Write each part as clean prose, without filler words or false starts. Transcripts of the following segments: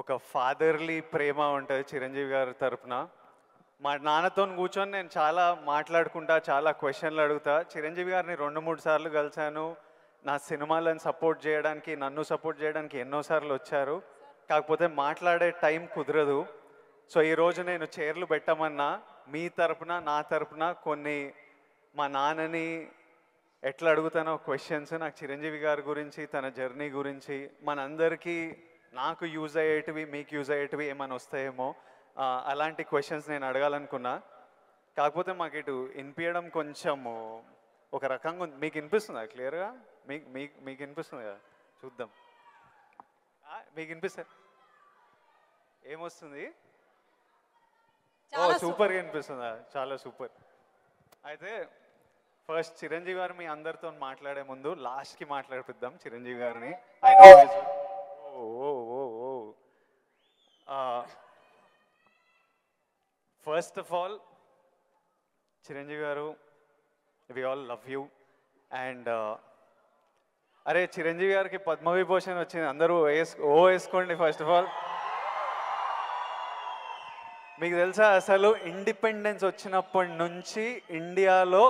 ఒక ఫాదర్లీ ప్రేమ ఉంటుంది చిరంజీవి గారి తరపున. మా నాన్నతో కూర్చొని నేను చాలా మాట్లాడుకుంటా, చాలా క్వశ్చన్లు అడుగుతా. చిరంజీవి గారిని 2-3 సార్లు కలిశాను. నా సినిమాలను సపోర్ట్ చేయడానికి, నన్ను సపోర్ట్ చేయడానికి ఎన్నోసార్లు వచ్చారు. కాకపోతే మాట్లాడే టైం కుదరదు. సో ఈరోజు నేను చైర్లు పెట్టమన్నా మీ తరపున, నా తరపున కొన్ని మా నాన్నని ఎట్లా అడుగుతానో క్వశ్చన్స్, నాకు చిరంజీవి గారి గురించి, తన జర్నీ గురించి, మనందరికీ నాకు యూజ్ అయ్యేటివి, మీకు యూజ్ అయ్యేటివి ఏమైనా వస్తాయేమో, అలాంటి క్వశ్చన్స్ నేను అడగాలనుకున్నా. కాకపోతే మాకు ఇటు వినిపించడం కొంచెం ఒక రకంగా ఉంది. మీకు వినిపిస్తుందా క్లియర్గా? మీకు వినిపిస్తుంది కదా? చూద్దాం. మీకు వినిపిస్తుంది? ఏమొస్తుంది? ఓ సూపర్గా వినిపిస్తుందా? చాలా సూపర్. అయితే ఫస్ట్ చిరంజీవి గారు మీ అందరితో మాట్లాడే ముందు లాస్ట్కి మాట్లాడిపిద్దాం చిరంజీవి గారిని. First of all Chiranjeevi garu, we all love you. And అరే చిరంజీవి గారికి పద్మవిభూషణ్ వచ్చింది, అందరూ వేసుకోండి ఫస్ట్ ఆఫ్ ఆల్. మీకు తెలుసా అసలు ఇండిపెండెన్స్ వచ్చినప్పటి నుంచి ఇండియాలో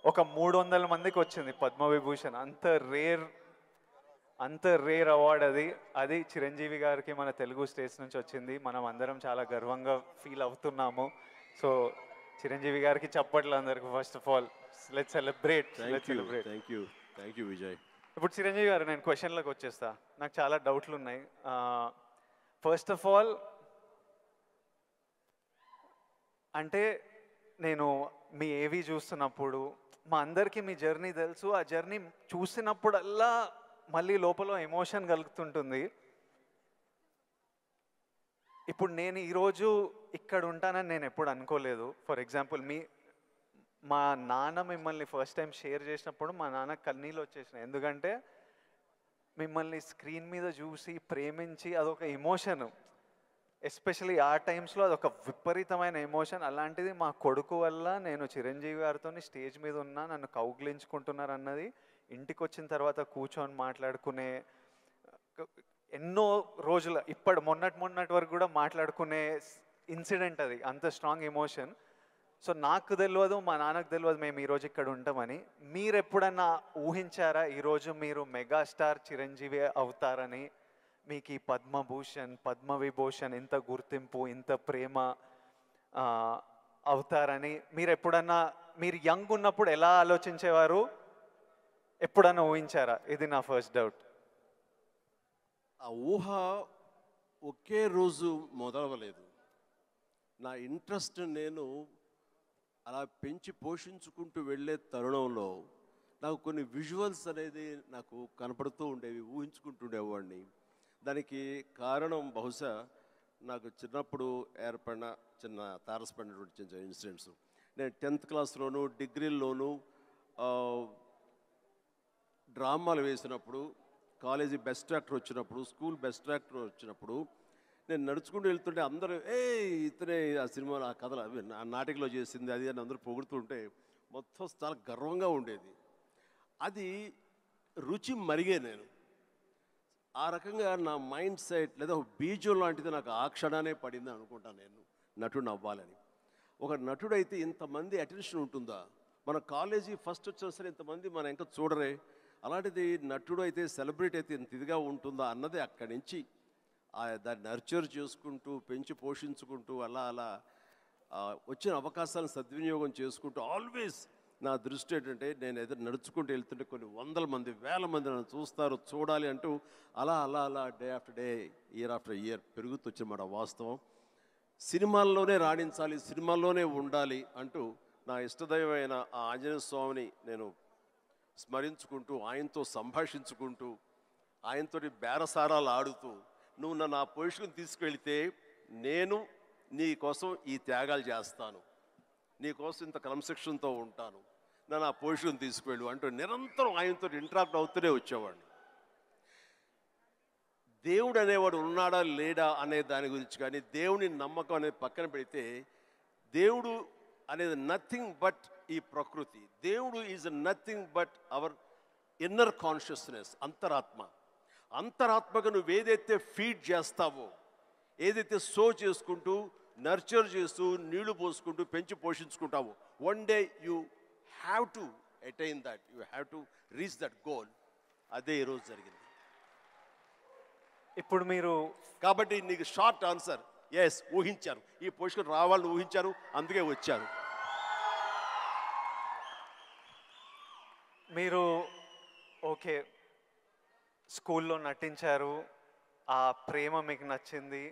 ఒక 300 మందికి వచ్చింది పద్మవిభూషణ్. అంత రేర్ అవార్డ్ అది చిరంజీవి గారికి మన తెలుగు స్టేట్స్ నుంచి వచ్చింది. మనం అందరం చాలా గర్వంగా ఫీల్ అవుతున్నాము. సో చిరంజీవి గారికి చప్పట్లు అందరికి. First of all let's celebrate. Thank you Vijay. ఇప్పుడు చిరంజీవి గారు, నేను క్వశ్చన్లకు వచ్చేస్తా. నాకు చాలా డౌట్లు ఉన్నాయి. ఫస్ట్ ఆఫ్ ఆల్ అంటే నేను మీ ఏవి చూస్తున్నప్పుడు మా అందరికీ మీ జర్నీ తెలుసు. ఆ జర్నీ చూసినప్పుడల్లా మళ్ళీ లోపల ఎమోషన్ కలుగుతుంటుంది. ఇప్పుడు నేను ఈరోజు ఇక్కడ ఉంటానని నేను ఎప్పుడు అనుకోలేదు. ఫర్ ఎగ్జాంపుల్ మా నాన్న మిమ్మల్ని ఫస్ట్ టైం షేర్ చేసినప్పుడు మా నాన్న కన్నీళ్ళు వచ్చేసినాయి. ఎందుకంటే మిమ్మల్ని స్క్రీన్ మీద చూసి ప్రేమించి అదొక ఎమోషన్. ఎస్పెషలీ ఆ టైమ్స్లో అదొక విపరీతమైన ఎమోషన్. అలాంటిది మా కొడుకు వల్ల నేను చిరంజీవి గారితో స్టేజ్ మీద ఉన్నా, నన్ను కౌగిలించుకుంటున్నారు అన్నది ఇంటికి వచ్చిన తర్వాత కూర్చొని మాట్లాడుకునే ఎన్నో రోజుల మొన్నటి వరకు కూడా మాట్లాడుకునే ఇన్సిడెంట్ అది. అంత స్ట్రాంగ్ ఎమోషన్. సో నాకు తెలియదు, మా నాన్నకు తెలియదు మేము ఈరోజు ఇక్కడ ఉంటామని. మీరు ఎప్పుడన్నా ఊహించారా ఈరోజు మీరు మెగాస్టార్ చిరంజీవి అవుతారని? మీకు ఈ పద్మభూషణ్, పద్మవిభూషణ్, ఇంత గుర్తింపు, ఇంత ప్రేమ అవుతారని మీరు యంగ్ ఉన్నప్పుడు ఎలా ఆలోచించేవారు? ఎప్పుడన్నా ఊహించారా? ఇది నా ఫస్ట్ డౌట్. ఆ ఊహ ఒకే రోజు మొదలవలేదు. నా ఇంట్రెస్ట్ నేను అలా పెంచి పోషించుకుంటూ వెళ్ళే తరుణంలో నాకు కొన్ని విజువల్స్ అనేది నాకు కనపడుతూ ఉండేవి, ఊహించుకుంటుండేవాడిని. దానికి కారణం బహుశా నాకు చిన్నప్పుడు ఏర్పడిన చిన్న తారసపడినటువంటి చిన్న ఇన్సిడెంట్స్. నేను 10th క్లాస్లోను డిగ్రీల్లోనూ డ్రామాలు వేసినప్పుడు, కాలేజీ బెస్ట్ యాక్టర్ వచ్చినప్పుడు, స్కూల్ బెస్ట్ యాక్టర్ వచ్చినప్పుడు నేను నడుచుకుంటూ వెళ్తుంటే అందరూ ఇతనే ఆ సినిమాలో ఆ కథలు అవి ఆ నాటికలో చేసింది అది అని అందరూ పొగుడుతుంటే మొత్తం చాలా గర్వంగా ఉండేది. అది రుచి మరిగే నేను ఆ రకంగా నా మైండ్ సెట్ లేదా ఒక బీజం లాంటిది నాకు ఆ క్షణానే పడింది అనుకుంటాను నేను నటుడు అవ్వాలని. ఒక నటుడైతే ఇంతమంది అటెన్షన్ ఉంటుందా? మన కాలేజీ ఫస్ట్ వచ్చినా సరే ఇంతమంది మన ఇంకా చూడరే, అలాంటిది నటుడు అయితే సెలబ్రిటీ అయితే ఇంత ఇదిగా ఉంటుందా అన్నది అక్కడి నుంచి దాన్ని నర్చర్ చేసుకుంటూ పెంచి పోషించుకుంటూ అలా వచ్చిన అవకాశాలను సద్వినియోగం చేసుకుంటూ ఆల్వేస్ నా దృష్టి ఏంటంటే నేను ఎదురు నడుచుకుంటూ వెళ్తుంటే కొన్ని 100 మంది 1000 మంది నన్ను చూస్తారు, చూడాలి అంటూ అలా day after day, year after year పెరుగుతూ వచ్చినమాట వాస్తవం. సినిమాల్లోనే రాణించాలి, సినిమాల్లోనే ఉండాలి అంటూ నా ఇష్టదైవమైన ఆ ఆంజనేయ స్వామిని నేను స్మరించుకుంటూ, ఆయనతో సంభాషించుకుంటూ, ఆయనతో బేరసారాలు ఆడుతూ, నువ్వు నన్ను ఆ పొజిషన్ తీసుకెళ్తే నేను నీ కోసం ఈ త్యాగాలు చేస్తాను, నీ కోసం ఇంత క్రమశిక్షణతో ఉంటాను, నన్ను ఆ పొజిషన్ తీసుకువెళ్ళు అంటూ నిరంతరం ఆయనతో ఇంటరాక్ట్ అవుతూనే వచ్చేవాడిని. దేవుడు అనేవాడు ఉన్నాడా లేడా అనే దాని గురించి కానీ, దేవుని నమ్మకం అనేది పక్కన పెడితే, దేవుడు అనేది నథింగ్ బట్ ఈ ప్రకృతి. దేవుడు is nothing but our inner consciousness, అంతరాత్మ. అంతరాత్మగా నువ్వు ఏదైతే ఫీడ్ చేస్తావో, ఏదైతే సో చేసుకుంటూ నర్చర్ చేస్తూ నీళ్లు పోసుకుంటూ పెంచి పోషించుకుంటావో, one day you have to attain that, you have to reach that goal. అదే ఈరోజు జరిగింది. ఇప్పుడు మీరు కాబట్టి నీకు షార్ట్ ఆన్సర్, ఎస్, ఊహించారు, ఈ పొజిషన్ రావాలని ఊహించారు, అందుకే వచ్చారు. మీరు ఓకే స్కూల్లో నటించారు, ఆ ప్రేమ మీకు నచ్చింది,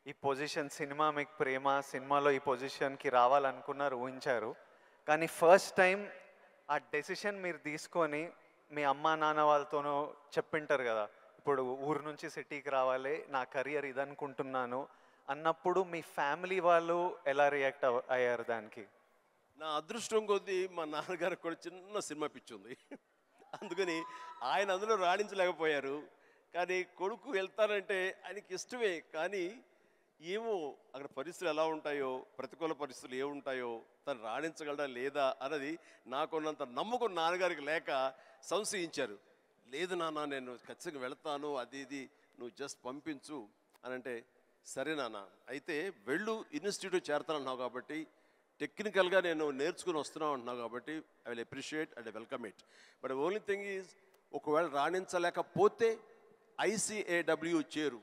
ఈ పొజిషన్ సినిమా మీకు ప్రేమ, సినిమాలో ఈ పొజిషన్కి రావాలనుకున్నారు, ఊహించారు. కానీ ఫస్ట్ టైం ఆ డెసిషన్ మీరు తీసుకొని మీ అమ్మా నాన్న వాళ్ళతోనూ చెప్పింటారు కదా, ఇప్పుడు ఊరు నుంచి సిటీకి రావాలి, నా కెరియర్ ఇదనుకుంటున్నాను అన్నప్పుడు మీ ఫ్యామిలీ వాళ్ళు ఎలా రియాక్ట్ అయ్యారు దానికి? నా అదృష్టం కొద్దీ మా నాన్నగారికి కూడా చిన్న సినిమా పిచ్చి ఉంది. అందుకని ఆయన అందులో రాణించలేకపోయారు. కానీ కొడుకు వెళ్తానంటే ఆయనకి ఇష్టమే, కానీ ఏమో అక్కడ పరిస్థితులు ఎలా ఉంటాయో, ప్రతికూల పరిస్థితులు ఏముంటాయో, తను రాణించగలడా లేదా అన్నది నాకున్నంత నమ్మకం నాన్నగారికి లేక సంశయించారు. లేదు నాన్న, నేను ఖచ్చితంగా వెళతాను, అది ఇది నువ్వు జస్ట్ పంపించు అని అంటే, సరే నాన్న అయితే వెళ్ళు, ఇన్స్టిట్యూట్ చేరతానన్నావు కాబట్టి, టెక్నికల్గా నేను నేర్చుకుని వస్తున్నావు అంటున్నావు కాబట్టి I will appreciate and welcome it. But only thing is, ఒకవేళ రాణించలేకపోతే ICAW చేరు,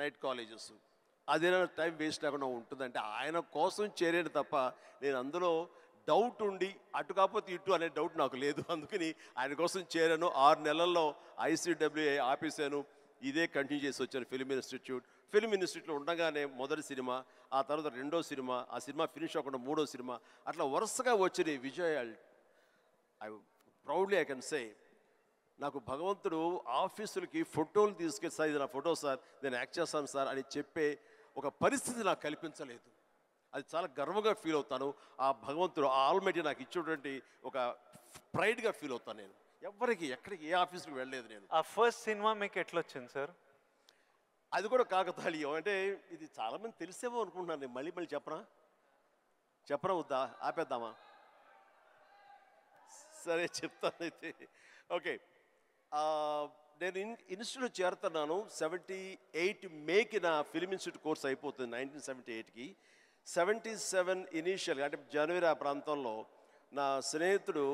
నైట్ కాలేజెస్, అదేనా టైం వేస్ట్ లేకుండా ఉంటుందంటే ఆయన కోసం చేరేది తప్ప నేను అందులో డౌట్ ఉండి అటు కాకపోతే ఇటు అనే డౌట్ నాకు లేదు. అందుకని ఆయన కోసం చేరాను. 6 నెలల్లో ICAW ఆపేసాను, ఇదే కంటిన్యూ చేసి వచ్చాను. ఫిల్మ్ ఇన్స్టిట్యూట్లో ఉండగానే మొదటి సినిమా, ఆ తర్వాత రెండో సినిమా, ఆ సినిమా ఫినిష్ అవ్వకుండా మూడో సినిమా, అట్లా వరుసగా వచ్చినాయి విజయాలు. ఐ కెన్ సే నాకు భగవంతుడు ఆఫీసులకి ఫోటోలు తీసుకెళ్ళి, సార్ ఇది నా ఫోటో సార్, నేను యాక్ట్ చేస్తాను సార్ అని చెప్పే ఒక పరిస్థితి నాకు కల్పించలేదు. అది చాలా గర్వంగా ఫీల్ అవుతాను. ఆ భగవంతుడు, ఆ ఆల్మైటీ నాకు ఇచ్చేటువంటి ఒక ప్రైడ్గా ఫీల్ అవుతాను. నేను ఎవ్వరికి ఎక్కడికి ఏ ఆఫీస్కి వెళ్ళలేదు. నేను ఆ ఫస్ట్ సినిమా మీకు ఎట్లా వచ్చింది సార్? అది కూడా కాకతాళీయం. అంటే ఇది చాలామంది తెలిసేమో అనుకుంటున్నాను. నేను మళ్ళీ చెప్పనా వద్దా, ఆపేద్దామా? సరే చెప్తాను అయితే. ఓకే, నేను ఇన్స్టిట్యూట్ చేరుతున్నాను 78 మేకి నా ఫిల్మ్ ఇన్స్టిట్యూట్ కోర్స్ అయిపోతుంది. 1978కి 77 ఇనీషియల్గా అంటే జనవరి ఆ ప్రాంతంలో నా స్నేహితుడు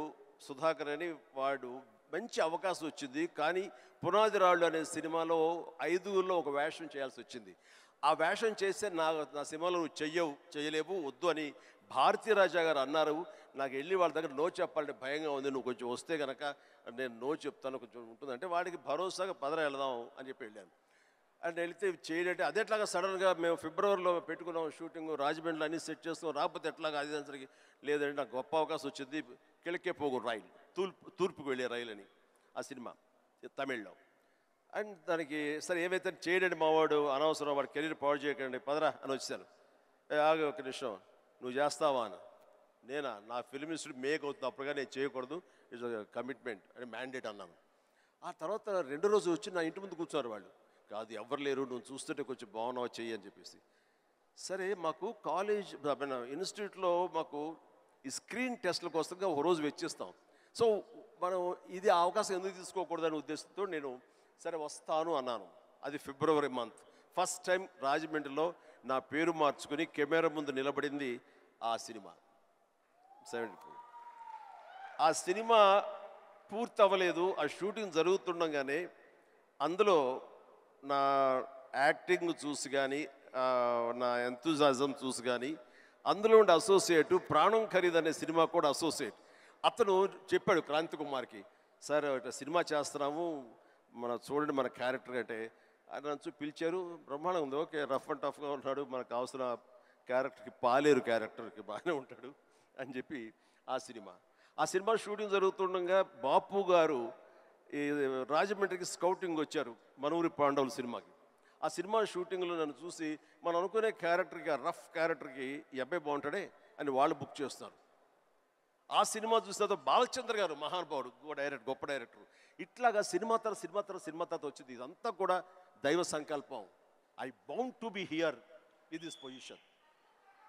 సుధాకర్ అని వాడు మంచి అవకాశం వచ్చింది. కానీ పునాది రాళ్ళు అనే సినిమాలో 5గురిలో ఒక వేషం చేయాల్సి వచ్చింది. ఆ వేషం చేస్తే నా సినిమాలో నువ్వు చేయలేవు, వద్దు అని భారతీ రాజా గారు అన్నారు. నాకు వెళ్ళి వాళ్ళ దగ్గర నో చెప్పాలంటే భయంగా ఉంది, నువ్వు కొంచెం వస్తే కనుక నేను నో చెప్తాను, కొంచెం ఉంటుంది అంటే వాడికి భరోసాగా పదర వెళదాం అని చెప్పి వెళ్ళాను. అండ్ వెళితే చేయంటే అదేట్లాగా సడన్గా మేము ఫిబ్రవరిలో పెట్టుకున్నాం షూటింగ్, రాజమండ్రిలో అన్నీ సెట్ చేస్తాం, రాకపోతే ఎట్లాగా అది దానికి లేదంటే నాకు గొప్ప అవకాశం వచ్చింది. కిళకే పోగు రైలు, తూర్పుకు వెళ్ళే రైలు అని ఆ సినిమా తమిళ్లో. అండ్ దానికి సరే ఏమైతే చేయడండి మావాడు, అనవసరం వాడు కెరీర్ పాడు చేయకండి, పదరా అని వచ్చాను. ఆగే ఒక నిమిషం, నువ్వు చేస్తావా అని. నా ఫిల్మ్ ఇన్స్టిట్యూట్ మేక్ అవుతుంది, అప్పుడుగా నేను చేయకూడదు, ఇట్స్ కమిట్మెంట్ అని మ్యాండేట్ అన్నాను. ఆ తర్వాత 2వ రోజు వచ్చి నా ఇంటి ముందు కూర్చున్నారు వాళ్ళు. కాదు ఎవరు లేరు, నువ్వు చూస్తుంటే కొంచెం బాగున్నావు చెయ్యి అని చెప్పేసి. సరే మాకు కాలేజ్ ఇన్స్టిట్యూట్లో మాకు ఈ స్క్రీన్ టెస్ట్ల కోసంగా ఒక రోజు వెచ్చిస్తాం. సో మనం ఇది అవకాశం ఎందుకు తీసుకోకూడదనే ఉద్దేశంతో నేను సరే వస్తాను అన్నాను. అది ఫిబ్రవరి మంత్. ఫస్ట్ టైం రాజమండ్రిలో నా పేరు మార్చుకుని కెమెరా ముందు నిలబడింది ఆ సినిమా 74. ఆ సినిమా పూర్తి అవ్వలేదు, ఆ షూటింగ్ జరుగుతుండగానే అందులో నా యాక్టింగ్ చూసి కానీ, నా ఎంతూజాజం చూసి కానీ, అందులో ఉండే అసోసియేటు ప్రాణం ఖరీదు అనే సినిమా కూడా అసోసియేట్ అతను చెప్పాడు క్రాంతి కుమార్కి, సార్ ఇట్లా సినిమా చేస్తున్నాము, చూడండి మన క్యారెక్టర్ అంటే. ఆయన నన్ను పిలిచారు, బ్రహ్మాండంగా ఉంది, ఓకే రఫ్ అండ్ టఫ్గా ఉన్నాడు, మనకు కావాల్సిన క్యారెక్టర్కి పాలేరు క్యారెక్టర్కి బాగానే ఉంటాడు అని చెప్పి ఆ సినిమా షూటింగ్ జరుగుతుండగా బాపు గారు ఈ రాజమండ్రికి స్కౌటింగ్ వచ్చారు మనూరి పాండవుల సినిమాకి. ఆ సినిమా షూటింగ్లో నన్ను చూసి మనం అనుకునే క్యారెక్టర్కి, ఆ రఫ్ క్యారెక్టర్కి ఈ అబ్బాయి బాగుంటాడే అని వాళ్ళు బుక్ చేస్తారు. ఆ సినిమా చూసిన తర్వాత బాలచంద్ర గారు మహానుభావుడు, గొప్ప డైరెక్టర్, ఇట్లాగా సినిమా తర్వాత వచ్చింది. ఇదంతా కూడా దైవ సంకల్పం. I bound to be here with this position.